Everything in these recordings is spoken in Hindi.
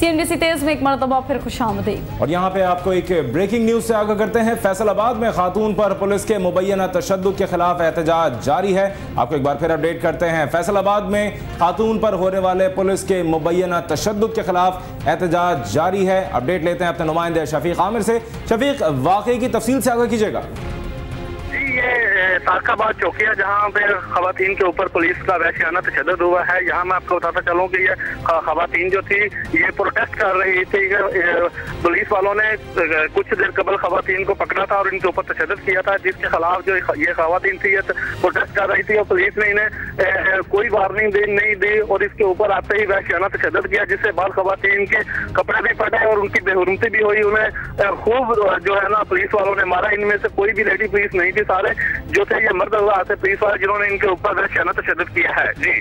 CNBC तेज में एक मरतबा फिर खुशामदीद। और यहाँ पे आपको एक ब्रेकिंग न्यूज से आगाह करते हैं। फैसलाबाद में खातून पर पुलिस के मुबैना तशद्दुद के खिलाफ एहतजाज जारी है। आपको एक बार फिर अपडेट करते हैं। फैसलाबाद में खातून पर होने वाले पुलिस के मुबैना तशद्दुद के खिलाफ एहतजाज जारी है। अपडेट लेते हैं अपने नुमाइंदे शफीक आमिर से। शफीक, वाकई की तफसील से आगाह कीजिएगा। ये तारकाबाद चौकी है जहाँ पे खवातीन के ऊपर पुलिस का वहशियाना तशद्दुद हुआ है। यहाँ मैं आपको बताता चलूँ कि ये खवातीन जो थी ये प्रोटेस्ट कर रही थी। पुलिस वालों ने कुछ देर कबल खवातीन को पकड़ा था और इनके ऊपर तशद्दुद किया था, जिसके खिलाफ जो ये खवातीन थी ये प्रोटेस्ट कर रही थी और पुलिस ने इन्हें कोई वार्निंग नहीं दी और इसके ऊपर आते ही वहशियाना तशद्दुद किया, जिससे बाद खवातीन के कपड़े भी फटे और उनकी बेहुरमती भी हुई। उन्हें खूब जो है ना पुलिस वालों ने मारा। इनमें से कोई भी लेडी पुलिस नहीं थी, सारे जो थे ये मर्द थे पुलिस वाले जिन्होंने इनके ऊपर वहशियाना तशद्दुद किया है। जी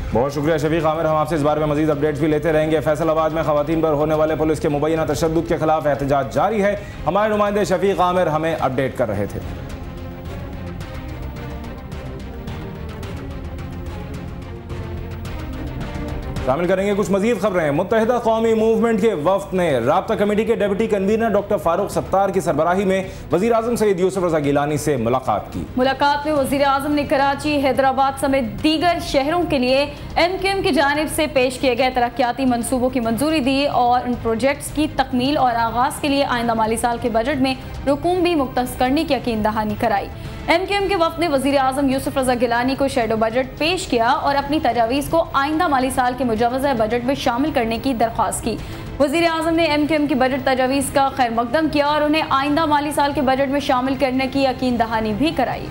बहुत शुक्रिया शफीक आमिर, हम आपसे इस बारे में मजीद अपडेट्स भी लेते रहेंगे। फैसलाबाद में खवातीन पर होने वाले पुलिस के मुबैना तशद्दुद के खिलाफ एहतजाज जारी है। हमारे नुमाइंदे शफीक आमिर हमें अपडेट कर रहे थे। शामिल करेंगे कुछ मजीद खबरें। मुत्तहिदा कौमी मूवमेंट के वफ्द ने राब्ता कमेटी के deputy convener doctor Farooq Sattar की सरबराही में वजीर आजम सैयद यूसुफ रजा गिलानी से मुलाकात की। मुलाकात में वजीर आजम ने कराची, हैदराबाद समेत दीगर शहरों के लिए MQM की जानिब से पेश किए गए तरक्याती मंसूबों की मंजूरी दी और इन प्रोजेक्ट्स की तकमील और आगाज के लिए आइंदा माली साल के बजट में रकूम भी मुख्तस करने की यकीन दहानी कराई। MQM के वफ्द ने वजीर आजम यूसुफ रजा गिलानी को शेडो बजट पेश किया और अपनी तजावीज़ को आइंदा माली साल के मुजवज़ा बजट में शामिल करने की दरख्वास्त की। वजीर आजम ने MQM की बजट तजावीज़ का खैर मकदम किया और उन्हें आइंदा माली साल के बजट में शामिल करने की यकीन दहानी भी कराई।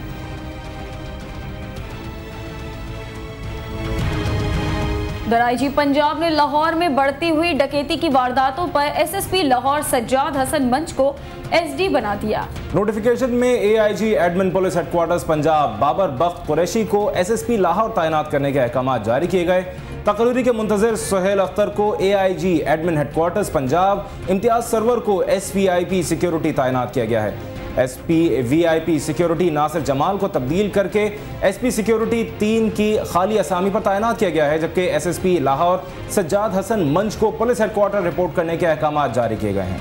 DIG पंजाब ने लाहौर में बढ़ती हुई डकैती की वारदातों पर SSP लाहौर सज्जाद हसन मंच को SD बना दिया। नोटिफिकेशन में AIG admin police headquarters Punjab Babar Bakht Qureshi को SSP लाहौर तैनात करने के अहकाम जारी किए गए। तकरीरी के मुंतजर सुहेल अख्तर को AIG admin headquarters Punjab, Imtiaz Sarwar को SVIP सिक्योरिटी तैनात किया गया है। SPVIP सिक्योरिटी नासिर जमाल को तब्दील करके SP सिक्योरिटी 3 की खाली असामी पर तैनात किया गया है, जबकि SSP लाहौर सज्जाद हसन मंच को पुलिस हेडक्वार्टर रिपोर्ट करने के अहकाम जारी किए गए हैं।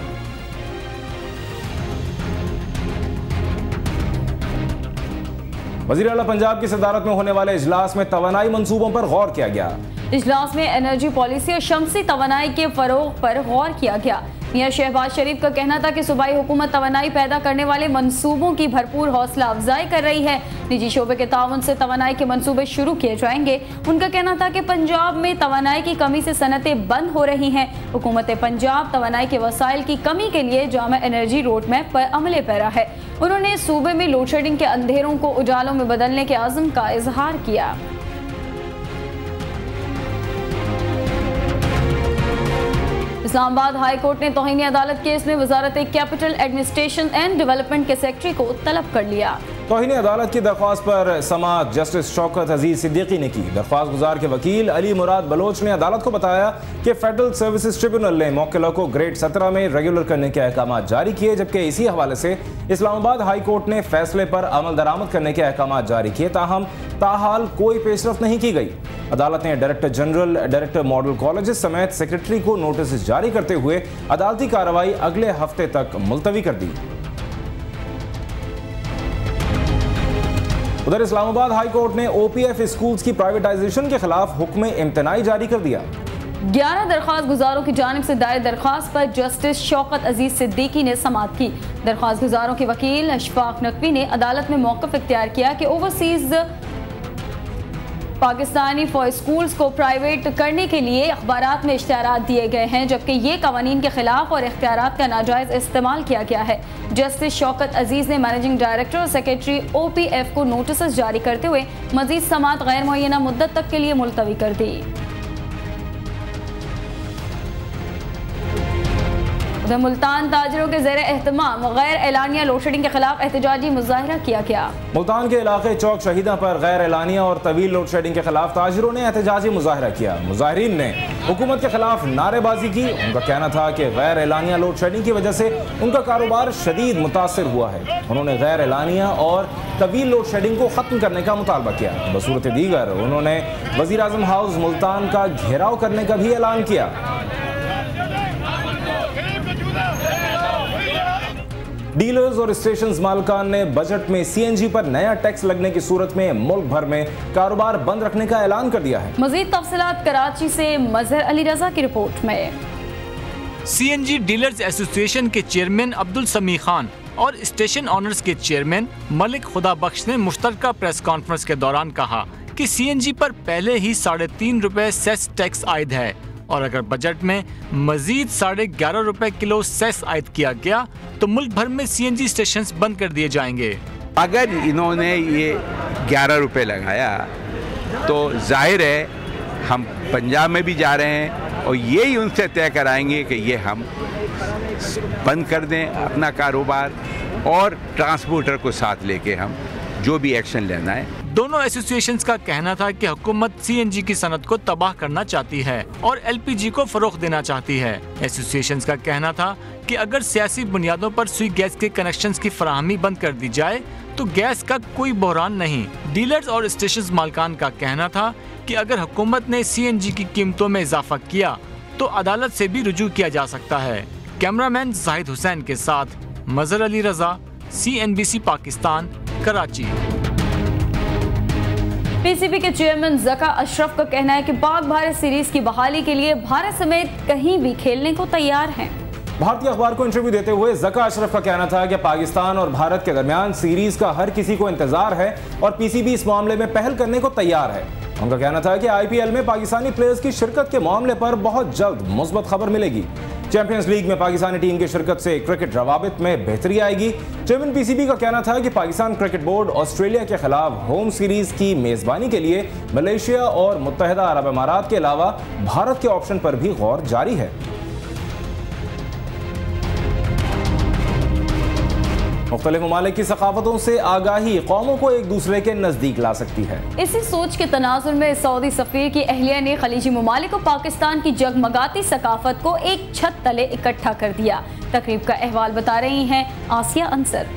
वज़ीर आला पंजाब की सदारत में होने वाले इजलास में तवानाई मंसूबों पर गौर किया गया। इजलास में एनर्जी पॉलिसी और शमसी तवानाई के फरोग पर गौर किया गया। मियां शहबाज शरीफ का कहना था कि सूबाई हुकूमत तवानाई पैदा करने वाले मंसूबों की भरपूर हौसला अफजाई कर रही है। निजी शोबे के ताउन से तवानाई के मंसूबे शुरू किए जाएंगे। उनका कहना था कि पंजाब में तवानाई की कमी से सनतें बंद हो रही हैं। हुकूमत पंजाब तवानाई के वसाइल की कमी के लिए जामा एनर्जी रोड मैप पर अमले पैरा है। उन्होंने सूबे में लोड शेडिंग के अंधेरों को उजालों में बदलने के आज़म का इजहार किया। इस्लामाबाद हाई कोर्ट ने तौहीन अदालत केस में वजारत कैपिटल एडमिनिस्ट्रेशन एंड डेवलपमेंट के सेक्रेटरी को तलब कर लिया। तौहीन अदालत की दरख्वास्त पर समाअत जस्टिस शौकत अजीज सिद्दीकी ने की। दरख्वास्त गुजार के वकील अली मुराद बलोच ने अदालत को बताया कि फेडरल सर्विसेज ट्रिब्यूनल ने मौक्किला को ग्रेड 17 में रेगुलर करने के अहकाम जारी किए, जबकि इसी हवाले से इस्लामाबाद हाई कोर्ट ने फैसले पर अमल दरामद करने के अहकाम जारी किए, ताहम ताहाल कोई पेशरफ नहीं की गई। अदालत ने director general, director model colleges समेत सेक्रेटरी को नोटिस जारी करते हुए अदालती कार्रवाई अगले हफ्ते तक मुलतवी कर दी। उधर इस्लामाबाद हाई कोर्ट ने OPF स्कूल्स की प्राइवेटाइजेशन के खिलाफ हुक्म इम्तनाई जारी कर दिया। 11 दरख्वास्त गुजारों की जानिब से दायर दरख्वास्त पर जस्टिस शौकत अजीज सिद्दीकी ने समाअत की। दरख्वास्त गुजारों के वकील अशफाक नकवी ने अदालत में मौक़िफ़ इख्तियार किया कि ओवरसीज पाकिस्तानी फॉर स्कूल्स को प्राइवेट करने के लिए अखबारात में इश्तिहारात दिए गए हैं, जबकि ये कवानीन के खिलाफ और इख्तियारात का नाजायज़ इस्तेमाल किया गया है। जस्टिस शौकत अजीज ने मैनेजिंग डायरेक्टर और सेक्रेटरी OPF को नोटिस जारी करते हुए मजीद समाअत गैर मुअय्यना मुद्दत तक के लिए मुलतवी कर दी। उधर मुल्तान ताजरों के ज़ेर एहतमाम गैर एलानिया लोड शेडिंग के खिलाफ एहतजाजी मुजाहिरा किया गया। मुल्तान के इलाके चौक शहीदा पर गैर एलानिया और तवील लोड शेडिंग के खिलाफ ताजरों ने एहतजाजी मुजाहिरा किया। मुजाहिरीन ने हुकूमत के खिलाफ नारेबाजी की। उनका कहना था कि गैर एलानिया लोड शेडिंग की वजह से उनका कारोबार शदीद मुतासर हुआ है। उन्होंने गैर एलानिया और तवील लोड शेडिंग को खत्म करने का मुतालबा किया। बसूरत दीगर उन्होंने वज़ीर आज़म हाउस मुल्तान का घेराव करने का भी ऐलान किया। डीलर्स और स्टेशन मालिकान ने बजट में CNG पर नया टैक्स लगने की सूरत में मुल्क भर में कारोबार बंद रखने का ऐलान कर दिया है। मजीद तफसीलात कराची से मजहर अली रजा की रिपोर्ट में। CNG डीलर्स एसोसिएशन के चेयरमैन अब्दुल समी खान और स्टेशन ऑनर्स के चेयरमैन मलिक खुदा बख्श ने मुश्तरका प्रेस कॉन्फ्रेंस के दौरान कहा कि CNG पर पहले ही 3.5 रुपए सेस टैक्स आयद है और अगर बजट में मजीद 11.5 रुपए किलो सेस आयद किया गया तो मुल्क भर में CNG स्टेशन बंद कर दिए जाएंगे। अगर इन्होंने ये 11 रुपए लगाया तो जाहिर है हम पंजाब में भी जा रहे हैं और यही उनसे तय कराएंगे कि ये हम बंद कर दें अपना कारोबार और ट्रांसपोर्टर को साथ लेके हम जो भी एक्शन लेना है। दोनों एसोसिएशंस का कहना था कि हुकूमत CNG की सनत को तबाह करना चाहती है और LPG को फरोख देना चाहती है। एसोसिएशंस का कहना था कि अगर सियासी बुनियादों पर सुई गैस के कनेक्शंस की फराहमी बंद कर दी जाए तो गैस का कोई बहरान नहीं। डीलर्स और स्टेशन मालिकान का कहना था कि अगर हुकूमत ने CNG की कीमतों में इजाफा किया तो अदालत से भी रुजू किया जा सकता है। कैमरामैन जाहिद हुसैन के साथ मजहर अली रजा, CNBC पाकिस्तान, कराची। PCB के चेयरमैन ज़का अशरफ का कहना है कि पाक भारत सीरीज की बहाली के लिए भारत समेत कहीं भी खेलने को तैयार हैं। भारतीय अखबार को इंटरव्यू देते हुए ज़का अशरफ का कहना था कि पाकिस्तान और भारत के दरमियान सीरीज का हर किसी को इंतजार है और PCB इस मामले में पहल करने को तैयार है। उनका कहना था कि IPL में पाकिस्तानी प्लेयर्स की शिरकत के मामले पर बहुत जल्द मुस्बत खबर मिलेगी। चैंपियंस लीग में पाकिस्तानी टीम की शिरकत से क्रिकेट रवाबित में बेहतरी आएगी। चेयरमैन PCB का कहना था कि पाकिस्तान क्रिकेट बोर्ड ऑस्ट्रेलिया के खिलाफ होम सीरीज की मेजबानी के लिए मलेशिया और मुत्तहिदा अरब अमारात के अलावा भारत के ऑप्शन पर भी गौर जारी है। मुख्तलिफ ममालिक की सकाफतों से आगाही कौमों को एक दूसरे के नजदीक ला सकती है। इसी सोच के तनाजुर में सऊदी सफीर की अहलिया ने खलीजी ममालिक और पाकिस्तान की जगमगाती सकाफत को एक छत तले इकट्ठा कर दिया। तकरीब का अहवाल बता रही हैं आसिया अंसर।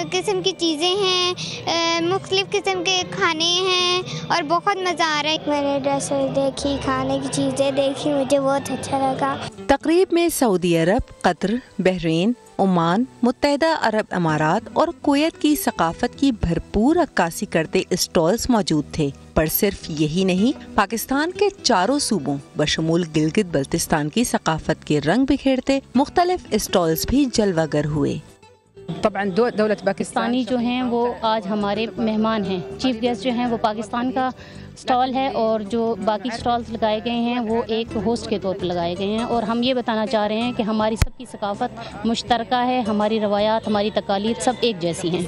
किस्म की चीज़ें हैं, मुख्तलिफ किस्म के खाने हैं और बहुत मज़ा आ रहा है। मैंने ड्रेसेस देखी, खाने की चीज़ें देखी, मुझे बहुत अच्छा लगा। तकरीब में सऊदी अरब, कतर, बहरीन, ओमान, मुत्तहिदा अरब अमारात और कुवैत की सकाफत की भरपूर अक्कासी करते स्टॉल्स मौजूद थे। पर सिर्फ यही नहीं, पाकिस्तान के चारों सूबों बशमूल गिलगित बल्तिस्तान की सकाफत के रंग बिखेरते मुख्तलिफ स्टॉल्स भी जलवागर हुए। दौलत पाकिस्तानी जो हैं वो आज हमारे मेहमान हैं। चीफ गेस्ट जो हैं वो पाकिस्तान का स्टॉल है और जो बाकी स्टॉल्स लगाए गए हैं वो एक होस्ट के तौर पर लगाए गए हैं और हम ये बताना चाह रहे हैं कि हमारी सबकी सकाफत मुश्तरका है, हमारी रवायात, हमारी तकालीद सब एक जैसी हैं।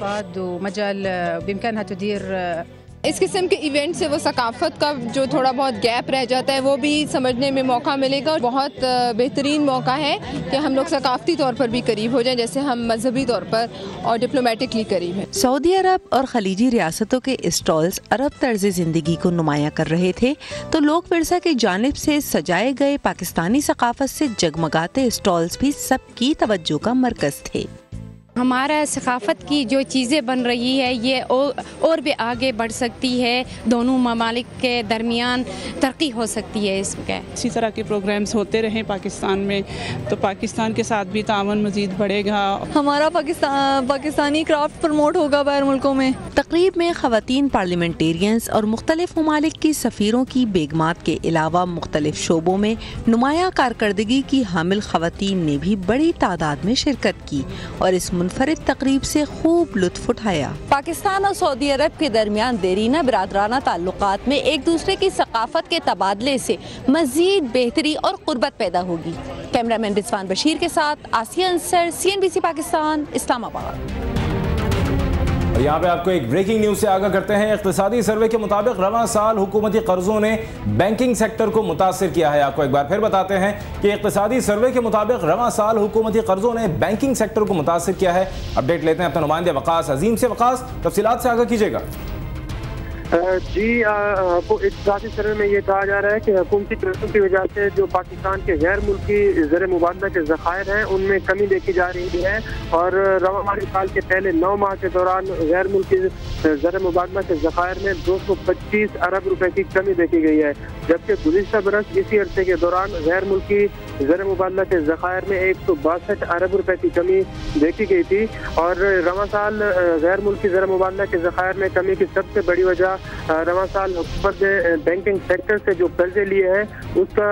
इस किस्म के इवेंट से वो सकाफत का जो थोड़ा बहुत गैप रह जाता है वो भी समझने में मौका मिलेगा और बहुत बेहतरीन मौका है कि हम लोग सकाफती तौर पर भी करीब हो जाएं, जैसे हम मजहबी तौर पर और डिप्लोमेटिकली करीब हैं। सऊदी अरब और खलीजी रियासतों के स्टॉल्स अरब तर्ज ज़िंदगी को नुमाया कर रहे थे तो लोक विरसा की जानिब से सजाए गए पाकिस्तानी सकाफत से जगमगाते स्टॉल्स भी सबकी तवज्जो का मरकज थे। हमारा सकाफत की जो चीज़ें बन रही है ये और भी आगे बढ़ सकती है, दोनों ममालिक के दरमियान तरक्की हो सकती है। इसमें इसी तरह के प्रोग्राम्स होते रहें पाकिस्तान में तो पाकिस्तान के साथ भी तावन मज़ीद बढ़ेगा। हमारा पाकिस्तानी क्राफ्ट प्रमोट होगा बाहर मुल्कों में। तकरीब में ख़वातीन पार्लियामेंटेरियंस और मुख्तलिफ ममालिक की सफ़ीरों की बेगमात के अलावा मुख्तलिफ शोबों में नुमाया कारकर्दगी की हामिल ख़वातीन ने भी बड़ी तादाद में शिरकत की और इस मुनफरिद तकरीब से खूब लुत्फ उठाया। पाकिस्तान और सऊदी अरब के दरमियान देरीना बिरादराना ताल्लुकात में एक दूसरे की सकाफत के तबादले से मजीद बेहतरी और कुर्बत पैदा होगी। कैमरामैन रिजवान बशीर के साथ आसिया अंसर, CNBC पाकिस्तान, इस्लामाबाद। यहाँ पे आपको एक ब्रेकिंग न्यूज से आगाह करते हैं। इक्तिसादी सर्वे के मुताबिक रवां साल हुकूमती कर्जों ने बैंकिंग सेक्टर को मुतासिर किया है। आपको एक बार फिर बताते हैं कि इक्तिसादी सर्वे के मुताबिक रवां साल हुकूमती कर्जों ने बैंकिंग सेक्टर को मुतासिर किया है। अपडेट लेते हैं अपने नुमाइंदे वकास अजीम से। वकास, तफसीलात से आगाह कीजिएगा। जी, इक़्तिसादी सर्वे में ये कहा जा रहा है कि हुकूमती कर्ज़ों की वजह से जो पाकिस्तान के गैर मुल्की ज़र मुबादला के ज़खायर हैं उनमें कमी देखी जा रही है और रवा माली साल के पहले 9 माह के दौरान गैर मुल्की ज़र मुबादला के ज़खायर में 225 अरब रुपए की कमी देखी गई है, जबकि गुज़िश्ता बरस इसी अरसे के दौरान गैर मुल्की ज़र मुबादला के ज़खायर में 162 अरब रुपए की कमी देखी गई थी। और रवा साल गैर मुल्की ज़र मुबादला के ज़खायर में कमी की सबसे बड़ी वजह रवा साल हुकूमत ने बैंकिंग सेक्टर से जो कर्जे लिए हैं उसका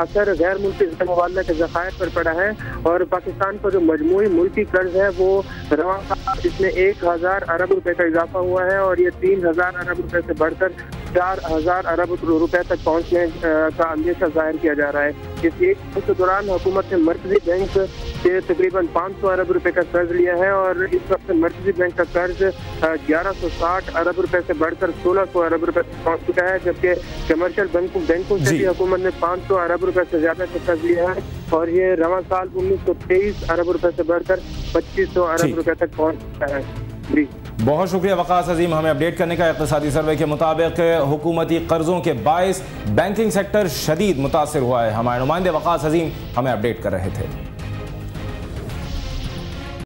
असर गैर मुल्की ज़र मुबादला के ज़खायर पर पड़ा है और पाकिस्तान का जो मजमूई मुल्की कर्ज है वो रवा साल इसमें 1000 अरब रुपए का इजाफा हुआ है और ये 3000 अरब रुपए से बढ़कर 4000 अरब रुपए तक पहुँचने का अंदेशा जाहिर किया जा रहा है। इस एक के दौरान हुकूमत ने मरकजी बैंक से तकरीबन 500 अरब रुपए का कर्ज लिया है और इस वक्त मरकजी बैंक का कर्ज 1160 अरब रुपए से बढ़कर 1600 अरब रुपए तक पहुँच चुका है, जबकि कमर्शियल बैंकों से भी हुकूमत ने 500 अरब रुपए से ज्यादा का कर्ज लिया है और ये रवा साल 1923 अरब रुपए से बढ़कर 2500 अरब रुपए तक पहुँच चुका है। जी, बहुत शुक्रिया वकास अजीम हमें अपडेट करने का। इक़्तिसादी सर्वे के मुताबिक हुकूमती कर्जों के बायस बैंकिंग सेक्टर शदीद मुतासिर हुआ है। हमारे नुमाइंदे वकास अजीम हमें अपडेट कर रहे थे।